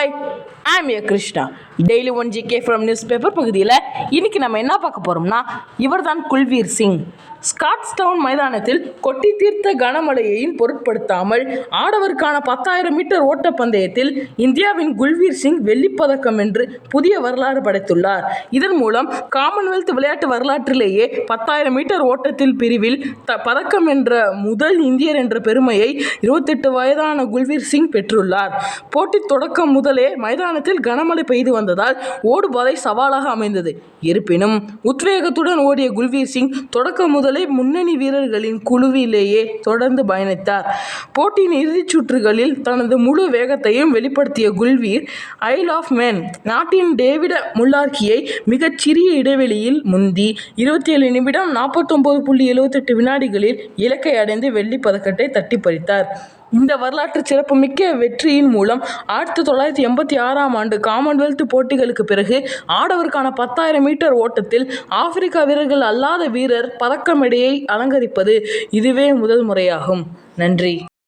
Hi, I'm a Krishna. Daily 1 GK from news paper பகுதியில் இன்னைக்கு நம்ம என்ன பார்க்க போகிறோம்னா, இவர்தான் குல்வீர் சிங். ஸ்காட்ஸ்டவுன் மைதானத்தில் கொட்டி தீர்த்த கனமழையையும் பொருட்படுத்தாமல் ஆடவருக்கான 10,000 மீட்டர் ஓட்டப்பந்தயத்தில் இந்தியாவின் குல்வீர் சிங் வெள்ளிப்பதக்கம் வென்று புதிய வரலாறு படைத்துள்ளார். இதன் மூலம் காமன்வெல்த் விளையாட்டு வரலாற்றிலேயே 10,000 மீட்டர் ஓட்டத்தில் பிரிவில் பதக்கம் வென்ற முதல் இந்தியர் என்ற பெருமையை 28 வயதான குல்வீர் சிங் பெற்றுள்ளார். போட்டி தொடக்கம் முதலே மைதானத்தில் கனமழை பெய்து வந்ததால் ஓடுபாதை சவாலாக அமைந்தது. இருப்பினும் உத்வேகத்துடன் ஓடிய குல்வீர் சிங் தொடக்கம் முதலே முன்னணி வீரர்களின் குழுவிலேயே தொடர்ந்து பயணித்தார். போட்டியின் இறுதிச் சுற்றுகளில் தனது முழு வேகத்தையும் வெளிப்படுத்திய குல்வீர் ஐல் ஆஃப் மேன் நாட்டின் டேவிட் முல்லார்கியை மிகச் சிறிய இடைவெளியில் முந்தி 27 நிமிடம் 49.78 வினாடிகளில் இலக்கை அடைந்து வெள்ளிப் பதக்கத்தை தட்டி பறித்தார். இந்த வரலாற்று சிறப்புமிக்க வெற்றியின் மூலம் 1986ஆம் ஆண்டு காமன்வெல்த் போட்டிகளுக்கு பிறகு ஆடவருக்கான 10,000 மீட்டர் ஓட்டத்தில் ஆப்பிரிக்க வீரர்கள் அல்லாத வீரர் பதக்க மேடையை அலங்கரிப்பது இதுவே முதல் முறையாகும். நன்றி.